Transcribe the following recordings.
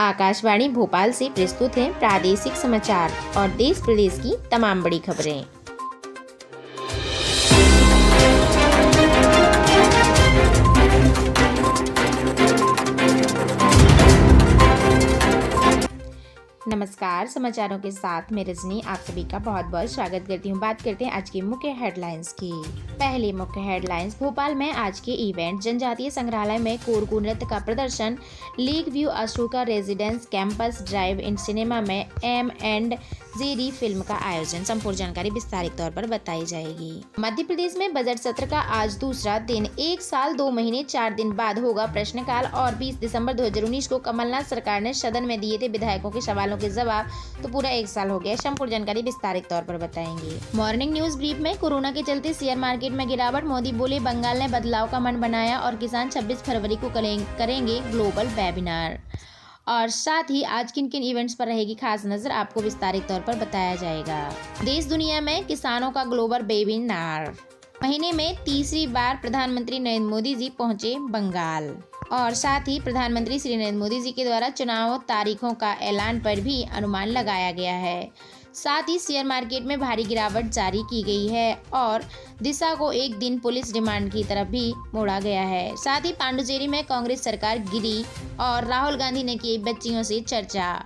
आकाशवाणी भोपाल से प्रस्तुत है प्रादेशिक समाचार और देश प्रदेश की तमाम बड़ी खबरें। नमस्कार, समाचारों के साथ मैं रजनी आप सभी का बहुत बहुत स्वागत करती हूँ। बात करते हैं आज की मुख्य हेडलाइंस की। पहली मुख्य हेडलाइंस, भोपाल में आज के इवेंट, जनजातीय संग्रहालय में कोरकू नृत्य का प्रदर्शन, lake view Ashoka residence campus drive in cinema में M&Jerry फिल्म का आयोजन। संपूर्ण जानकारी विस्तारित तौर पर बताई जाएगी। मध्य प्रदेश में बजट सत्र का आज दूसरा दिन, 1 साल 2 महीने 4 दिन बाद होगा प्रश्नकाल और 20 दिसंबर 2019 को कमलनाथ सरकार ने सदन में दिए थे विधायकों के सवालों के जवाब, तो पूरा 1 साल हो गया। संपूर्ण जानकारी विस्तारित तौर पर बताएंगे। मॉर्निंग न्यूज ब्रीफ में कोरोना के चलते शेयर मार्केट में गिरावट, मोदी बोले बंगाल ने बदलाव का मन बनाया और किसान 26 फरवरी को करेंगे ग्लोबल वेबिनार। और साथ ही आज किन किन इवेंट्स पर रहेगी खास नजर, आपको विस्तारित तौर पर बताया जाएगा। देश दुनिया में किसानों का ग्लोबल वेबिनार, महीने में तीसरी बार प्रधानमंत्री नरेंद्र मोदी जी पहुंचे बंगाल। और साथ ही प्रधानमंत्री श्री नरेंद्र मोदी जी के द्वारा चुनाव तारीखों का ऐलान पर भी अनुमान लगाया गया है। साथ ही शेयर मार्केट में भारी गिरावट जारी की गई है और दिशा को एक दिन पुलिस रिमांड की तरफ भी मोड़ा गया है। साथ ही पांडुचेरी में कांग्रेस सरकार गिरी और राहुल गांधी ने की बच्चियों से चर्चा।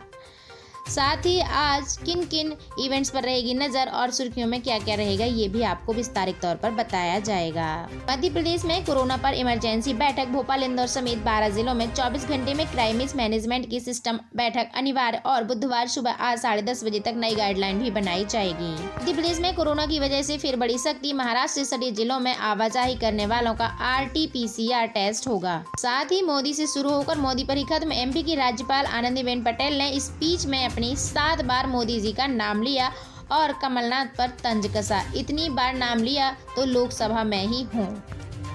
साथ ही आज किन किन इवेंट्स पर रहेगी नजर और सुर्खियों में क्या क्या रहेगा, ये भी आपको विस्तारित तौर पर बताया जाएगा। मध्य प्रदेश में कोरोना पर इमरजेंसी बैठक, भोपाल इंदौर समेत 12 जिलों में 24 घंटे में क्राइसिस मैनेजमेंट की सिस्टम बैठक अनिवार्य और बुधवार सुबह आज 10:30 बजे तक नई गाइडलाइन भी बनाई जाएगी। मध्य प्रदेश में कोरोना की वजह से फिर बड़ी सख्ती, महाराष्ट्र से सटे जिलों में आवाजाही करने वालों का RT-PCR टेस्ट होगा। साथ ही मोदी से शुरू होकर मोदी पर ही खत्म, MP की राज्यपाल आनंदीबेन पटेल ने स्पीच में अपनी 7 बार मोदी जी का नाम लिया और कमलनाथ पर तंज कसा। इतनी बार नाम लिया तो लोकसभा में ही हूँ।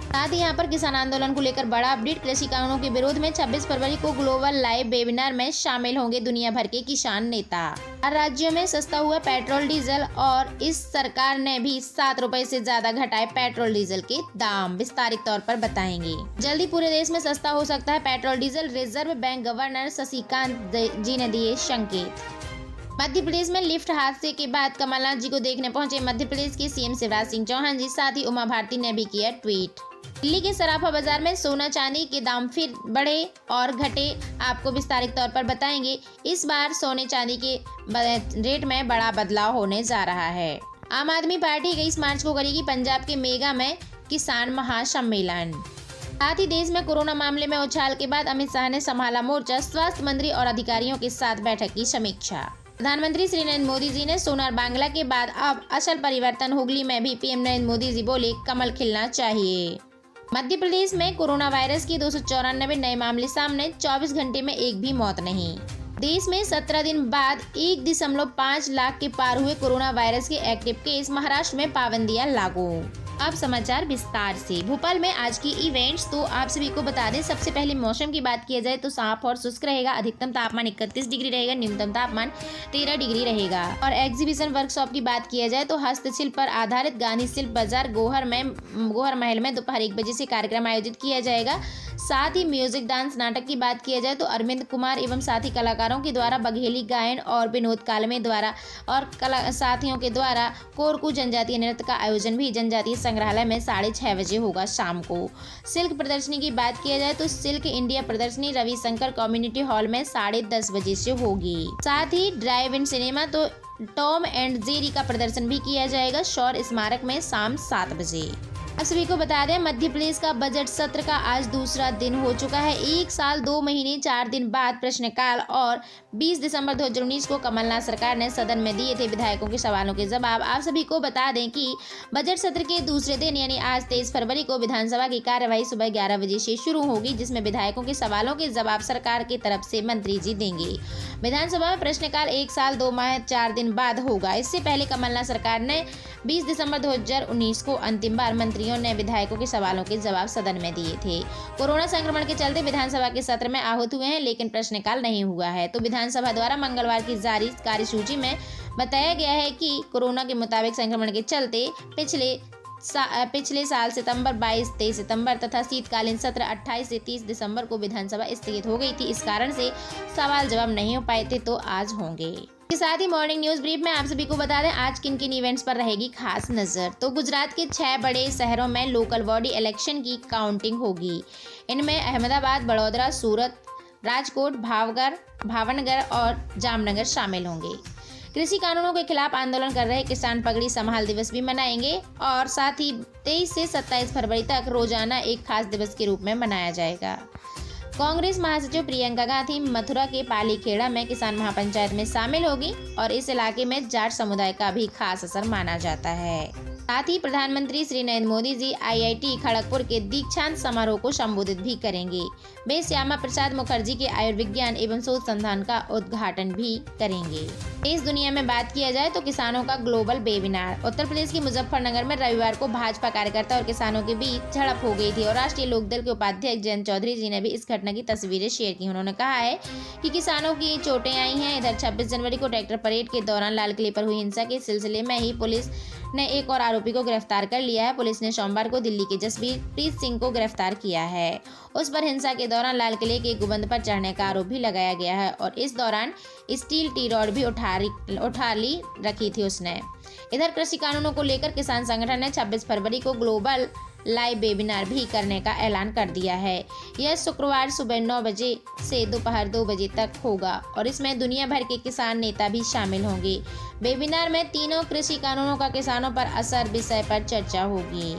साथ ही यहाँ पर किसान आंदोलन को लेकर बड़ा अपडेट, कृषि कानूनों के विरोध में 26 फरवरी को ग्लोबल लाइव वेबिनार में शामिल होंगे दुनिया भर के किसान नेता। राज्यों में सस्ता हुआ पेट्रोल डीजल और इस सरकार ने भी 7 रुपए से ज्यादा घटाए पेट्रोल डीजल के दाम, विस्तारित तौर पर बताएंगे। जल्दी पूरे देश में सस्ता हो सकता है petrol diesel, reserve bank governor Shashikant ji ने दिए संकेत। मध्य प्रदेश में लिफ्ट हादसे के बाद कमलनाथ जी को देखने पहुंचे मध्य प्रदेश के CM शिवराज सिंह चौहान जी। साथ ही उमा भारती ने भी किया ट्वीट। दिल्ली के सराफा बाजार में सोना चांदी के दाम फिर बढ़े और घटे, आपको विस्तारित तौर पर बताएंगे। इस बार सोने चांदी के रेट में बड़ा बदलाव होने जा रहा है। आम आदमी पार्टी 21 मार्च को करेगी पंजाब के मेगा में किसान महासम्मेलन। साथ ही देश में कोरोना मामले में उछाल के बाद अमित शाह ने संभाला मोर्चा, स्वास्थ्य मंत्री और अधिकारियों के साथ बैठक की समीक्षा। प्रधानमंत्री श्री नरेंद्र मोदी जी ने सोनार बांग्ला के बाद अब असल परिवर्तन, हुगली में भी PM नरेंद्र मोदी जी बोले कमल खिलना चाहिए। मध्य प्रदेश में कोरोना वायरस के 294 नए मामले सामने, 24 घंटे में एक भी मौत नहीं। देश में 17 दिन बाद 1.5 लाख के पार हुए कोरोना वायरस के एक्टिव केस, महाराष्ट्र में पाबंदियां लागू। अब समाचार विस्तार से। भोपाल में आज की इवेंट्स तो आप सभी को बता दें। सबसे पहले मौसम की बात किया जाए तो साफ और शुष्क रहेगा। अधिकतम तापमान 31 डिग्री रहेगा, न्यूनतम तापमान 13 डिग्री रहेगा। और एग्जीबिशन वर्कशॉप की बात किया जाए तो हस्तशिल्प पर आधारित गांधी शिल्प बाजार गोहर महल में दोपहर 1 बजे से कार्यक्रम आयोजित किया जाएगा। साथ ही म्यूजिक, डांस, नाटक की बात किया जाए तो अरविंद कुमार एवं साथी कलाकारों के द्वारा बघेली गायन और विनोद कालमे द्वारा और साथियों के द्वारा कोरकू जनजातीय नृत्य का आयोजन भी जनजातीय संग्रहालय में 6:30 बजे होगा शाम को। सिल्क प्रदर्शनी की बात किया जाए तो सिल्क इंडिया प्रदर्शनी रविशंकर कम्युनिटी हॉल में 10:30 बजे से होगी। साथ ही ड्राइव इन सिनेमा तो टॉम एंड जेरी का प्रदर्शन भी किया जाएगा शौर्य स्मारक में शाम 7 बजे। आप सभी को बता दें, मध्य प्रदेश का बजट सत्र का आज दूसरा दिन हो चुका है। 1 साल 2 महीने 4 दिन बाद प्रश्नकाल और 20 दिसंबर 2019 को कमलनाथ सरकार ने सदन में दिए थे विधायकों के सवालों के जवाब। आप सभी को बता दें कि बजट सत्र के दूसरे दिन यानी आज 23 फरवरी को विधानसभा की कार्यवाही सुबह 11 बजे से शुरू होगी, जिसमें विधायकों के सवालों के जवाब सरकार की तरफ से मंत्री जी देंगे। विधानसभा में प्रश्नकाल 1 साल 2 माह 4 दिन बाद होगा। इससे पहले कमलनाथ सरकार ने 20 दिसंबर 2019 को अंतिम बार मंत्रियों ने विधायकों के सवालों के जवाब सदन में दिए थे। कोरोना संक्रमण के चलते विधानसभा के सत्र में आहूत हुए हैं, लेकिन प्रश्नकाल नहीं हुआ है। तो विधानसभा द्वारा मंगलवार की जारी कार्यसूची में बताया गया है कि कोरोना के मुताबिक संक्रमण के चलते पिछले पिछले साल सितंबर 22-23 सितंबर तथा शीतकालीन सत्र 28 से 30 दिसंबर को विधानसभा स्थगित हो गई थी। इस कारण से सवाल जवाब नहीं हो पाए थे, तो आज होंगे। के साथ ही मॉर्निंग न्यूज ब्रीफ में आप सभी को बता दें आज किन किन इवेंट्स पर रहेगी खास नजर। तो गुजरात के 6 बड़े शहरों में लोकल बॉडी इलेक्शन की काउंटिंग होगी। इनमें अहमदाबाद, बड़ौदा, सूरत, राजकोट, भावनगर और जामनगर शामिल होंगे। कृषि कानूनों के खिलाफ आंदोलन कर रहे किसान पगड़ी संभाल दिवस भी मनाएंगे और साथ ही 23 से 27 फरवरी तक रोजाना एक खास दिवस के रूप में मनाया जाएगा। कांग्रेस महासचिव प्रियंका गांधी मथुरा के पालीखेड़ा में किसान महापंचायत में शामिल होगी और इस इलाके में जाट समुदाय का भी खास असर माना जाता है। साथ ही प्रधानमंत्री श्री नरेंद्र मोदी जी IIT खड़गपुर के दीक्षांत समारोह को संबोधित भी करेंगे। वे श्यामा प्रसाद मुखर्जी के आयुर्विज्ञान एवं शोध संस्थान का उद्घाटन भी करेंगे। देश दुनिया में बात किया जाए तो किसानों का ग्लोबल वेबिनार। उत्तर प्रदेश के मुजफ्फरनगर में रविवार को भाजपा कार्यकर्ता और किसानों के बीच झड़प हो गई थी और राष्ट्रीय लोकदल के उपाध्यक्ष जयंत चौधरी जी ने भी इस घटना की तस्वीरें शेयर की। उन्होंने कहा है कि किसानों की चोटें आई हैं। इधर 26 जनवरी को ट्रैक्टर परेड के दौरान लाल किले पर हुई हिंसा के सिलसिले में ही पुलिस ने एक और आरोपी को गिरफ्तार कर लिया है। पुलिस ने सोमवार को दिल्ली के जसप्रीत सिंह को गिरफ्तार किया है। उस पर हिंसा के दौरान लाल किले के गुंबद पर चढ़ने का आरोप भी लगाया गया है और इस दौरान स्टील टी रॉड भी उठा ली रखी थी उसने। इधर कृषि कानूनों को लेकर किसान संगठन ने 26 फरवरी को ग्लोबल लाइव वेबिनार भी करने का ऐलान कर दिया है। यह शुक्रवार सुबह 9 बजे से दोपहर 2 बजे तक होगा और इसमें दुनिया भर के किसान नेता भी शामिल होंगे। वेबिनार में तीनों कृषि कानूनों का किसानों पर असर विषय पर चर्चा होगी।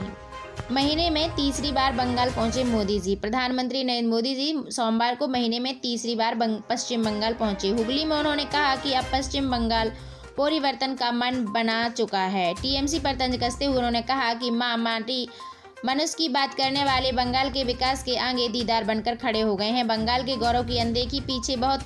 महीने में तीसरी बार बंगाल पहुंचे मोदी जी। प्रधानमंत्री नरेंद्र मोदी जी सोमवार को महीने में तीसरी बार पश्चिम बंगाल पहुंचे। हुगली में उन्होंने कहा कि अब पश्चिम बंगाल परिवर्तन का मन बना चुका है। TMC पर तंज कसते हुए उन्होंने कहा कि मां माटी मनुष्य की बात करने वाले बंगाल के विकास के आगे दीदार बनकर खड़े हो गए हैं। बंगाल के गौरव की अनदेखी पीछे बहुत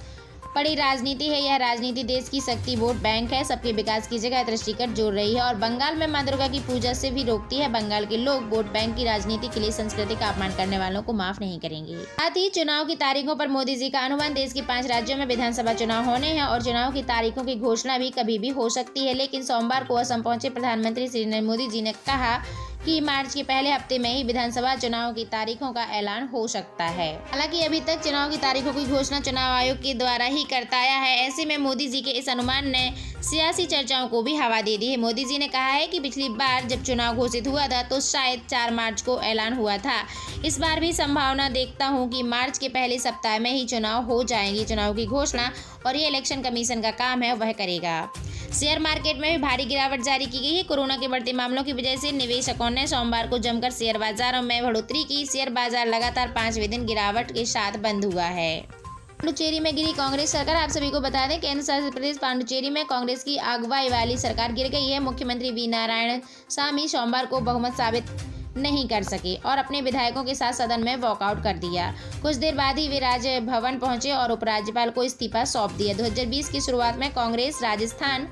बड़ी राजनीति है। यह राजनीति देश की शक्ति वोट बैंक है, सबके विकास की जगह दृष्टिगत जोड़ रही है और बंगाल में मां दुर्गा की पूजा से भी रोकती है। बंगाल के लोग वोट बैंक की राजनीति के लिए संस्कृति का अपमान करने वालों को माफ नहीं करेंगे। साथ ही चुनाव की तारीखों पर मोदी जी का अनुमान। देश के 5 राज्यों में विधानसभा चुनाव होने हैं और चुनाव की तारीखों की घोषणा भी कभी भी हो सकती है। लेकिन सोमवार को असम पहुंचे प्रधानमंत्री श्री नरेंद्र मोदी जी ने कहा कि मार्च के पहले हफ्ते में ही विधानसभा चुनाव की तारीखों का ऐलान हो सकता है। हालांकि अभी तक चुनाव की तारीखों की घोषणा चुनाव आयोग के द्वारा ही करता आया है। ऐसे में मोदी जी के इस अनुमान ने सियासी चर्चाओं को भी हवा दे दी है। मोदी जी ने कहा है कि पिछली बार जब चुनाव घोषित हुआ था तो शायद 4 मार्च को ऐलान हुआ था। इस बार भी संभावना देखता हूँ कि मार्च के पहले सप्ताह में ही चुनाव हो जाएंगे। चुनाव की घोषणा और ये इलेक्शन कमीशन का काम है, वह करेगा। शेयर मार्केट में भी भारी गिरावट जारी की गई है। कोरोना के बढ़ते मामलों की वजह से निवेशकों ने सोमवार को जमकर शेयर बाजारों में बढ़ोतरी की। शेयर बाजार लगातार 5वें दिन गिरावट के साथ बंद हुआ है। पांडुचेरी में गिरी कांग्रेस सरकार। आप सभी को बता दें केंद्र शासित प्रदेश पांडुचेरी में कांग्रेस की अगुवाई वाली सरकार गिर गई है। मुख्यमंत्री वी नारायण स्वामी सोमवार को बहुमत साबित नहीं कर सके और अपने विधायकों के साथ सदन में वॉकआउट कर दिया। कुछ देर बाद ही वे राजभवन पहुंचे और उपराज्यपाल को इस्तीफा सौंप दिया। 2020 की शुरुआत में कांग्रेस राजस्थान,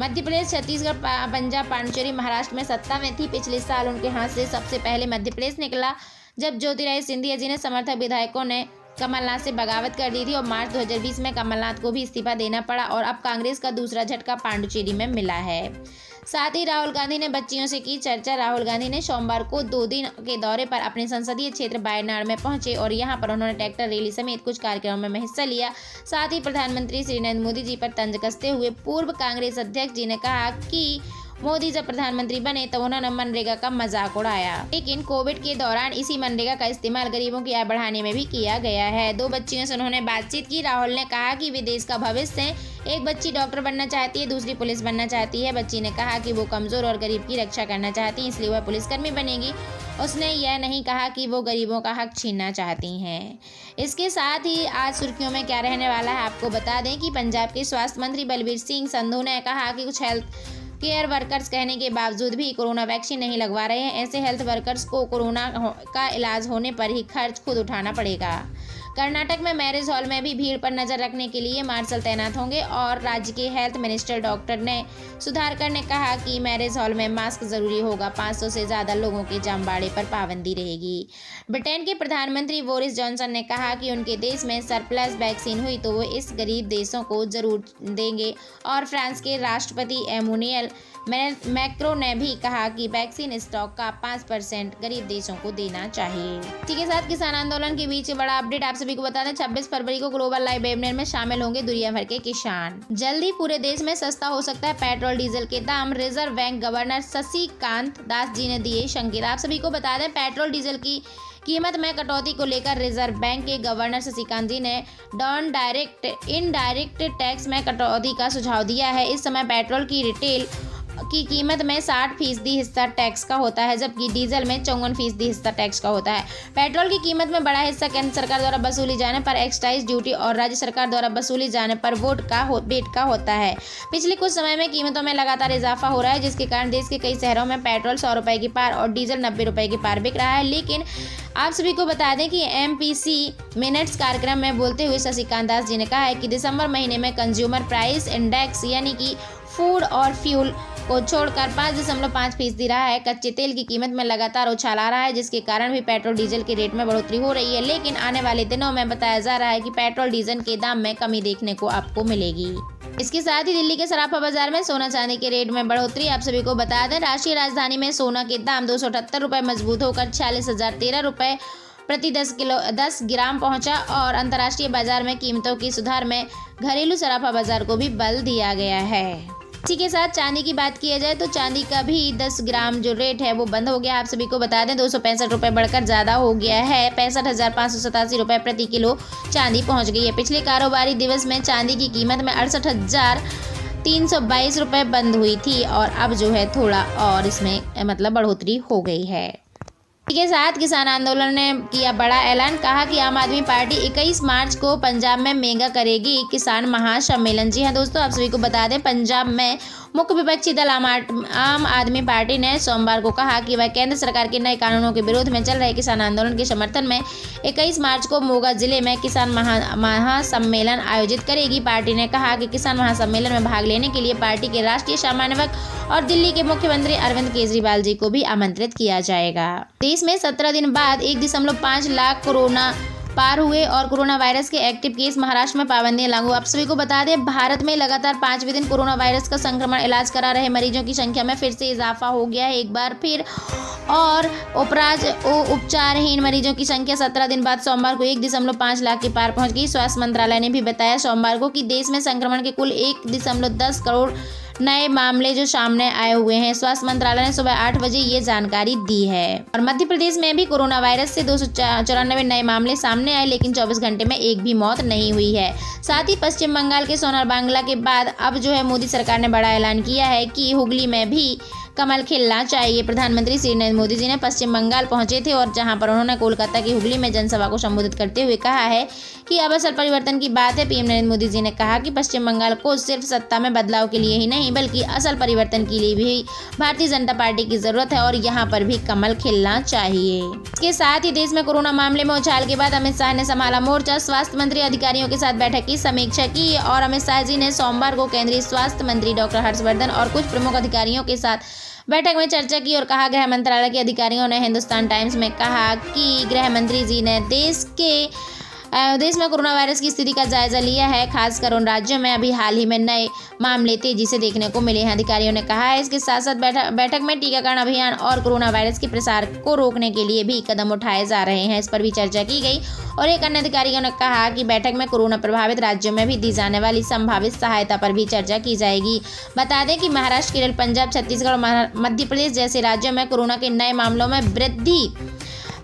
मध्य प्रदेश, छत्तीसगढ़, पंजाब, पांडुचेरी, महाराष्ट्र में सत्ता में थी। पिछले साल उनके हाथ से सबसे पहले मध्य प्रदेश निकला जब ज्योतिरादित्य सिंधिया जी ने समर्थक विधायकों ने कमलनाथ से बगावत कर दी थी और मार्च 2020 में कमलनाथ को भी इस्तीफा देना पड़ा और अब कांग्रेस का दूसरा झटका पांडुचेरी में मिला है। साथ ही राहुल गांधी ने बच्चियों से की चर्चा। राहुल गांधी ने सोमवार को 2 दिन के दौरे पर अपने संसदीय क्षेत्र वायनाड में पहुंचे और यहां पर उन्होंने ट्रैक्टर रैली समेत कुछ कार्यक्रमों में हिस्सा लिया। साथ ही प्रधानमंत्री श्री नरेंद्र मोदी जी पर तंज कसते हुए पूर्व कांग्रेस अध्यक्ष जी ने कहा कि मोदी जब प्रधानमंत्री बने तो उन्होंने मनरेगा का मजाक उड़ाया, लेकिन कोविड के दौरान इसी मनरेगा का इस्तेमाल गरीबों की आय बढ़ाने में भी किया गया है। 2 बच्चियों से उन्होंने बातचीत की। राहुल ने कहा कि वे देश का भविष्य है। एक बच्ची डॉक्टर बनना चाहती है, दूसरी पुलिस बनना चाहती है। बच्ची ने कहा कि वो कमजोर और गरीब की रक्षा करना चाहती है, इसलिए वह पुलिसकर्मी बनेगी। उसने यह नहीं कहा कि वो गरीबों का हक छीनना चाहती हैं। इसके साथ ही आज सुर्खियों में क्या रहने वाला है आपको बता दें कि पंजाब के स्वास्थ्य मंत्री बलबीर सिंह संधू ने कहा कि कुछ हेल्थ केयर वर्कर्स कहने के बावजूद भी कोरोना वैक्सीन नहीं लगवा रहे हैं। ऐसे हेल्थ वर्कर्स को कोरोना का इलाज होने पर ही खर्च खुद उठाना पड़ेगा। कर्नाटक में मैरिज हॉल में भी भीड़ पर नजर रखने के लिए मार्शल तैनात होंगे और राज्य के हेल्थ मिनिस्टर डॉक्टर ने सुधाकर ने कहा कि मैरिज हॉल में मास्क जरूरी होगा। 500 से ज्यादा लोगों के जमवाड़े पर पाबंदी रहेगी। ब्रिटेन के प्रधानमंत्री बोरिस जॉनसन ने कहा कि उनके देश में सरप्लस वैक्सीन हुई तो वो इस गरीब देशों को जरूर देंगे और फ्रांस के राष्ट्रपति एमुनियल मैक्रो ने भी कहा कि वैक्सीन स्टॉक का 5% गरीब देशों को देना चाहिए। इसी के साथ किसान आंदोलन के बीच बड़ा अपडेट आप सभी को बता दें, 26 फरवरी को ग्लोबल लाइव वेबिनार में शामिल होंगे दुनिया भर के किसान। जल्दी पूरे देश में सस्ता हो सकता है पेट्रोल डीजल के दाम, reserve bank governor Shashikant Das ji ने दिए संकेत। आप सभी को बता दें, पेट्रोल डीजल की कीमत में कटौती को लेकर रिजर्व बैंक के गवर्नर शशिकांत जी ने नॉन डायरेक्ट इनडायरेक्ट टैक्स में कटौती का सुझाव दिया है। इस समय पेट्रोल की रिटेल की कीमत में 60% हिस्सा टैक्स का होता है, जबकि डीजल में 54% हिस्सा टैक्स का होता है। पेट्रोल की कीमत में बड़ा हिस्सा केंद्र सरकार द्वारा वसूली जाने पर एक्साइज ड्यूटी और राज्य सरकार द्वारा वसूली जाने पर वेट का होता है। पिछले कुछ समय में कीमतों में लगातार इजाफा हो रहा है, जिसके कारण देश के कई शहरों में पेट्रोल 100 रुपए की पार और डीजल 90 रुपए की पार बिक रहा है। लेकिन आप सभी को बता दें कि MPC मिनट्स कार्यक्रम में बोलते हुए शशिकांत दास जी ने कहा है कि दिसंबर महीने में कंज्यूमर प्राइस इंडेक्स यानी कि फूड और फ्यूल को छोड़कर 5.5% रहा है। कच्चे तेल की कीमत में लगातार उछाल आ रहा है, जिसके कारण भी पेट्रोल डीजल के रेट में बढ़ोतरी हो रही है। लेकिन आने वाले दिनों में बताया जा रहा है कि पेट्रोल डीजल के दाम में कमी देखने को आपको मिलेगी। इसके साथ ही दिल्ली के सराफा बाजार में सोना चांदी के रेट में बढ़ोतरी आप सभी को बता दें, राष्ट्रीय राजधानी में सोना के दाम 278 रुपये मजबूत होकर 46,013 रुपये प्रति 10 ग्राम पहुंचा और अंतर्राष्ट्रीय बाजार में कीमतों की सुधार में घरेलू सराफा बाजार को भी बल दिया गया है। इसी के साथ चांदी की बात किया जाए तो चांदी का भी 10 ग्राम जो रेट है वो बंद हो गया। आप सभी को बता दें 265 रुपये बढ़कर ज़्यादा हो गया है। 65,587 रुपये प्रति किलो चांदी पहुंच गई है। पिछले कारोबारी दिवस में चांदी की कीमत में 68,322 रुपये बंद हुई थी और अब जो है थोड़ा और इसमें बढ़ोतरी हो गई है। इसी के साथ किसान आंदोलन ने किया बड़ा ऐलान, कहा कि आम आदमी पार्टी 21 मार्च को पंजाब में मेगा करेगी किसान महासम्मेलन। जी हाँ दोस्तों, आप सभी को बता दें, पंजाब में मुख्य विपक्षी दल आम आदमी पार्टी ने सोमवार को कहा कि वह केंद्र सरकार के नए कानूनों के विरोध में चल रहे किसान आंदोलन के समर्थन में 21 मार्च को मोगा जिले में किसान महासम्मेलन आयोजित करेगी। पार्टी ने कहा कि किसान महासम्मेलन में भाग लेने के लिए पार्टी के राष्ट्रीय समन्वयक और दिल्ली के मुख्यमंत्री अरविंद केजरीवाल जी को भी आमंत्रित किया जाएगा। देश में 17 दिन बाद 1.5 लाख कोरोना पार हुए और कोरोना वायरस के एक्टिव केस। महाराष्ट्र में पाबंदियां लागू। आप सभी को बता दें, भारत में लगातार 5वें दिन कोरोना वायरस का संक्रमण इलाज करा रहे मरीजों की संख्या में फिर से इजाफा हो गया है एक बार फिर, और उपचारहीन मरीजों की संख्या 17 दिन बाद सोमवार को 1.5 लाख के पार पहुंच गई। स्वास्थ्य मंत्रालय ने भी बताया सोमवार को कि देश में संक्रमण के कुल 1.10 करोड़ नए मामले जो सामने आए हुए हैं। स्वास्थ्य मंत्रालय ने सुबह 8 बजे ये जानकारी दी है। और मध्य प्रदेश में भी कोरोना वायरस से 294 नए मामले सामने आए, लेकिन 24 घंटे में एक भी मौत नहीं हुई है। साथ ही पश्चिम बंगाल के सोनार बांग्ला के बाद अब जो है मोदी सरकार ने बड़ा ऐलान किया है कि हुगली में भी कमल खिलना चाहिए। प्रधानमंत्री श्री नरेंद्र मोदी जी ने पश्चिम बंगाल पहुंचे थे और जहां पर उन्होंने कोलकाता की हुगली में जनसभा को संबोधित करते हुए कहा है कि अब असल परिवर्तन की बात है। पीएम नरेंद्र मोदी जी ने कहा कि पश्चिम बंगाल को सिर्फ सत्ता में बदलाव के लिए ही नहीं बल्कि असल परिवर्तन के लिए भी भारतीय जनता पार्टी की जरूरत है और यहाँ पर भी कमल खिलना चाहिए। इसके साथ ही देश में कोरोना मामले में उछाल के बाद अमित शाह ने संभाला मोर्चा। स्वास्थ्य मंत्री अधिकारियों के साथ बैठक की समीक्षा की और अमित शाह जी ने सोमवार को केंद्रीय स्वास्थ्य मंत्री डॉक्टर हर्षवर्धन और कुछ प्रमुख अधिकारियों के साथ बैठक में चर्चा की और कहा, गृह मंत्रालय के अधिकारियों ने हिंदुस्तान टाइम्स में कहा कि गृह मंत्री जी ने देश में कोरोना वायरस की स्थिति का जायजा लिया है, खासकर उन राज्यों में अभी हाल ही में नए मामले तेजी से देखने को मिले हैं। अधिकारियों ने कहा है इसके साथ साथ बैठक में टीकाकरण अभियान और कोरोना वायरस के प्रसार को रोकने के लिए भी कदम उठाए जा रहे हैं, इस पर भी चर्चा की गई। और एक अन्य अधिकारियों ने कहा कि बैठक में कोरोना प्रभावित राज्यों में भी दी जाने वाली संभावित सहायता पर भी चर्चा की जाएगी। बता दें कि महाराष्ट्र, केरल, पंजाब, छत्तीसगढ़ और मध्य प्रदेश जैसे राज्यों में कोरोना के नए मामलों में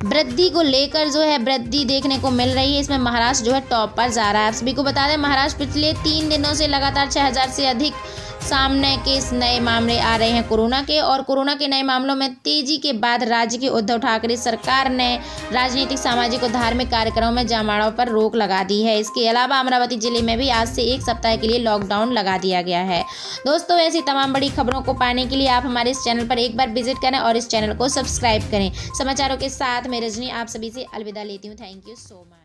वृद्धि को लेकर जो है वृद्धि देखने को मिल रही है। इसमें महाराष्ट्र जो है टॉप पर जा रहा है। आप सभी को बता दें, महाराष्ट्र पिछले 3 दिनों से लगातार 6000 से अधिक सामने के नए मामले आ रहे हैं कोरोना के। और कोरोना के नए मामलों में तेजी के बाद राज्य की उद्धव ठाकरे सरकार ने राजनीतिक, सामाजिक और धार्मिक कार्यक्रमों में जमावड़ों पर रोक लगा दी है। इसके अलावा अमरावती जिले में भी आज से 1 सप्ताह के लिए लॉकडाउन लगा दिया गया है। दोस्तों, ऐसी तमाम बड़ी खबरों को पाने के लिए आप हमारे इस चैनल पर एक बार विजिट करें और इस चैनल को सब्सक्राइब करें। समाचारों के साथ मैं रजनी आप सभी से अलविदा लेती हूँ। Thank you so much.